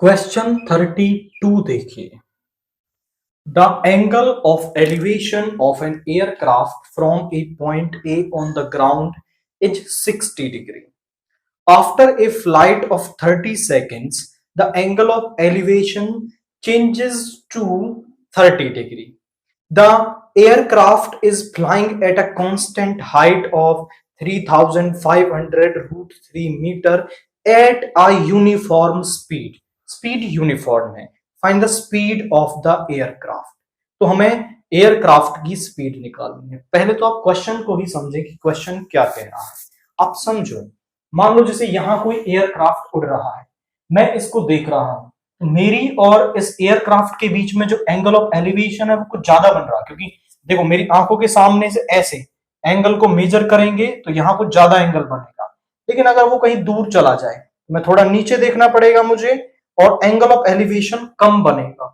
Question 32 देखिए। The angle of elevation of an aircraft from A point A on the ground is 60 degree. After a flight of 30 seconds, the angle of elevation changes to 30 degree. The aircraft is flying at a constant height of 3500 root 3 meter at a uniform speed. Speed uniform है. Find the speed of the aircraft. तो हमें aircraft की speed निकालनी है। पहले तो आप question को ही समझें कि क्वेश्चन क्या कह रहा है। आप समझो, मान लो जैसे यहां कोई एयरक्राफ्ट उड़ रहा है, मैं इसको देख रहा हूं, तो मेरी और इस एयरक्राफ्ट के बीच में जो एंगल ऑफ एलिवेशन है वो कुछ ज्यादा बन रहा है, क्योंकि देखो मेरी आंखों के सामने से ऐसे एंगल को मेजर करेंगे तो यहां कुछ ज्यादा एंगल बनेगा। लेकिन अगर वो कहीं दूर चला जाए, मैं थोड़ा नीचे देखना पड़ेगा मुझे, और एंगल ऑफ एलिवेशन कम बनेगा।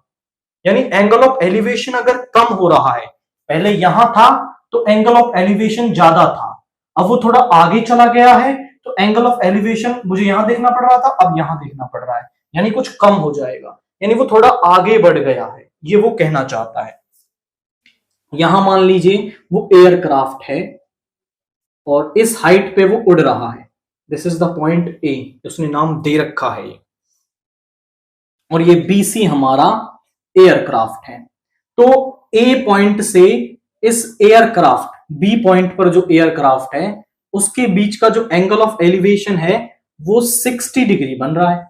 यानी एंगल ऑफ एलिवेशन अगर कम हो रहा है, पहले यहां था तो एंगल ऑफ एलिवेशन ज्यादा था, अब वो थोड़ा आगे चला गया है तो एंगल ऑफ एलिवेशन मुझे यहां देखना पड़ रहा था, अब यहां देखना पड़ रहा है, यानी कुछ कम हो जाएगा, यानी वो थोड़ा आगे बढ़ गया है, ये वो कहना चाहता है। यहां मान लीजिए वो एयरक्राफ्ट है और इस हाइट पे वो उड़ रहा है, this is the point A, उसने नाम दे रखा है ये, और ये बीसी हमारा एयरक्राफ्ट है। तो ए पॉइंट से इस एयरक्राफ्ट बी पॉइंट पर जो एयरक्राफ्ट है उसके बीच का जो एंगल ऑफ एलिवेशन है वो 60 डिग्री बन रहा है।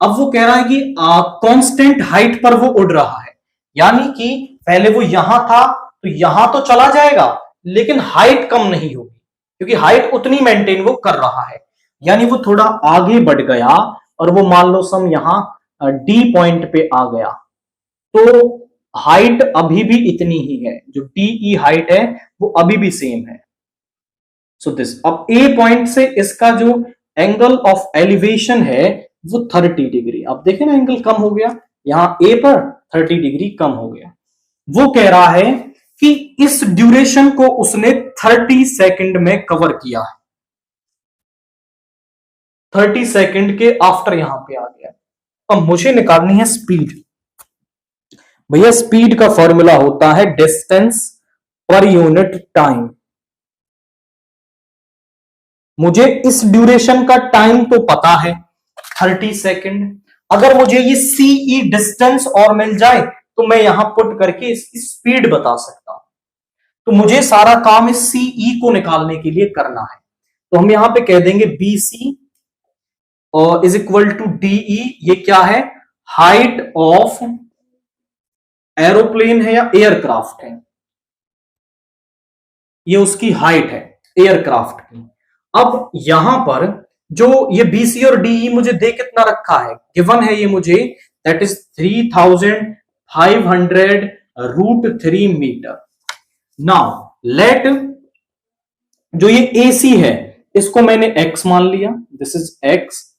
अब वो कह रहा है कि कांस्टेंट हाइट पर वो उड़ रहा है, यानी कि पहले वो यहां था तो यहां तो चला जाएगा लेकिन हाइट कम नहीं होगी, क्योंकि हाइट उतनी मेंटेन वो कर रहा है, यानी वो थोड़ा आगे बढ़ गया और वो मान लो सम यहां डी पॉइंट पे आ गया, तो हाइट अभी भी इतनी ही है, जो डी हाइट है वो अभी भी सेम है। सो दिस, अब ए पॉइंट से इसका जो एंगल ऑफ एलिवेशन है वो 30 डिग्री, अब देखें ना एंगल कम हो गया, यहां ए पर 30 डिग्री कम हो गया। वो कह रहा है कि इस ड्यूरेशन को उसने 30 सेकंड में कवर किया है, 30 सेकंड के आफ्टर यहां पे आ गया। अब मुझे निकालनी है स्पीड। भैया स्पीड का फॉर्मूला होता है डिस्टेंस पर यूनिट टाइम। मुझे इस ड्यूरेशन का टाइम तो पता है 30 सेकंड, अगर मुझे ये सीई डिस्टेंस और मिल जाए तो मैं यहां पुट करके इसकी स्पीड बता सकता हूं। तो मुझे सारा काम इस सीई को निकालने के लिए करना है, तो हम यहां पे कह देंगे बीसी और इज इक्वल टू डीई। ये क्या है? हाइट ऑफ एरोप्लेन है या एयरक्राफ्ट है, ये उसकी हाइट है एयरक्राफ्ट की। अब यहां पर जो ये बीसी और डीई मुझे दे कितना रखा है, गिवन है ये मुझे, that is 3500 root 3 metre. Now let जो ये एसी है इसको मैंने एक्स मान लिया, दिस इज एक्स,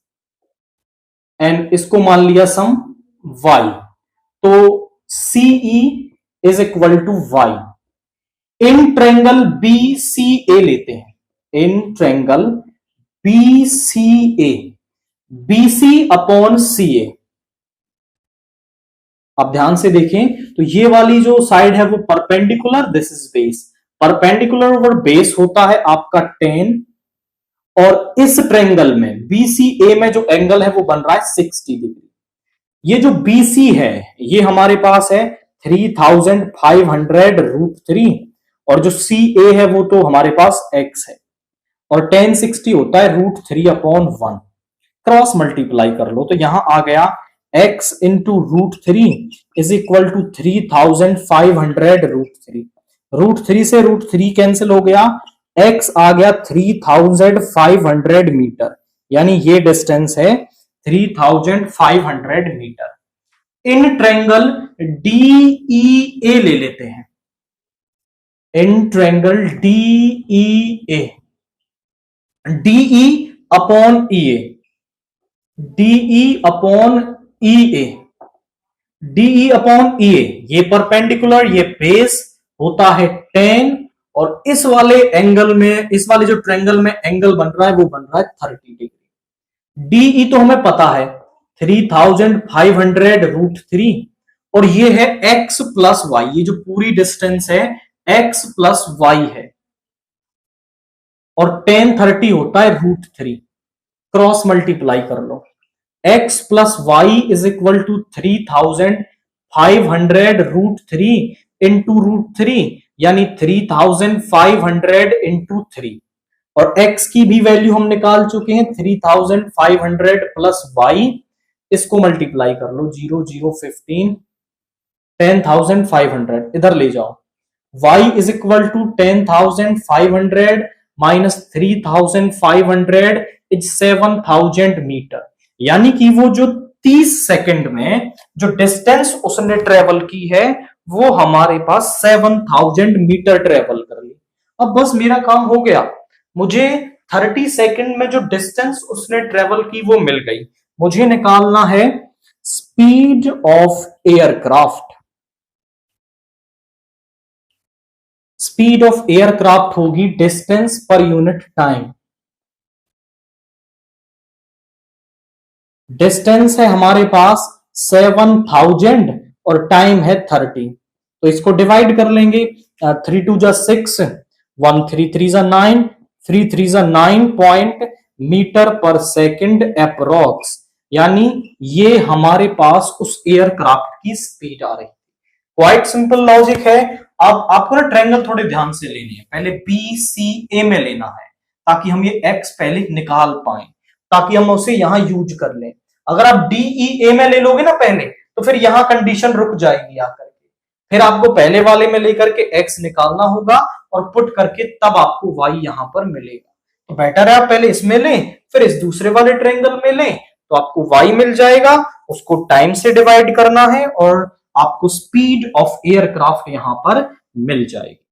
एंड इसको मान लिया सम वाई, तो CE is equal to Y. In triangle BCA लेते हैं, in triangle BCA, BC upon CA. अब ध्यान से देखें तो ये वाली जो साइड है वो perpendicular, this is base, perpendicular over base होता है आपका 10, और इस ट्रायंगल में बीसीए में जो एंगल है वो बन रहा है 60 डिग्री। ये जो बीसी है ये हमारे पास है 3500 रूट 3, और जो सी ए है वो तो हमारे पास एक्स है, और 1060 होता है रूट 3 अपॉन 1, क्रॉस मल्टीप्लाई कर लो तो यहां आ गया x into root 3 is equal to 3500 root 3। Root 3 से रूट 3 कैंसिल हो गया, x आ गया 3500 मीटर, यानी ये डिस्टेंस है 3500 मीटर। इन ट्रायंगल डीईए ले लेते हैं, in triangle DEA, DE upon EA, DE upon EA, DE upon EA, ये परपेंडिकुलर, ये बेस होता है 10, और इस वाले एंगल में, इस वाले जो ट्रायंगल में एंगल बन रहा है वो बन रहा है 30 डिग्री। डीई तो हमें पता है 3500 रूट 3 और ये है x प्लस वाई, ये जो पूरी डिस्टेंस है x प्लस वाई है और tan 30 होता है रूट 3, क्रॉस मल्टीप्लाई कर लो। x plus Y is equal to 3500 root 3 into root 3 यानी 3500 इंटू 3 और x की भी वैल्यू हम निकाल चुके हैं 3500 प्लस वाई, इसको मल्टीप्लाई कर लो 0 0 15 10,500 इधर ले जाओ। y is equal to 10,500 minus 3,500 is 7,000 metre, यानी कि वो जो 30 सेकंड में जो डिस्टेंस उसने ट्रेवल की है वो हमारे पास 7,000 मीटर ट्रेवल कर ली। अब बस मेरा काम हो गया, मुझे 30 सेकंड में जो डिस्टेंस उसने ट्रेवल की वो मिल गई। मुझे निकालना है speed of aircraft. Speed of aircraft होगी distance per unit time. Distance है हमारे पास 7,000 और टाइम है 30, तो इसको डिवाइड कर लेंगे। 3 2 जा 6, 1 3 3 जा 9, 3 3 जा 9 पॉइंट मीटर पर सेकंड अप्रोक्स, यानी ये हमारे पास उस एयरक्राफ्ट की स्पीड आ रही है। क्वाइट सिंपल लॉजिक है। अब आपको ना ट्रायंगल थोड़े ध्यान से लेने हैं, पहले बी सी ए में लेना है ताकि हम ये एक्स पहले निकाल पाए, ताकि हम उसे यहां यूज कर लें। अगर आप डी ई ए में ले लोगे ना पहले, तो फिर यहां कंडीशन रुक जाएगी आकर के, फिर आपको पहले वाले में लेकर के एक्स निकालना होगा और पुट करके तब आपको वाई यहां पर मिलेगा। तो बेटर है आप पहले इसमें लें फिर इस दूसरे वाले ट्रायंगल में लें, तो आपको वाई मिल जाएगा, उसको टाइम से डिवाइड करना है और आपको स्पीड ऑफ एयरक्राफ्ट यहां पर मिल जाएगी।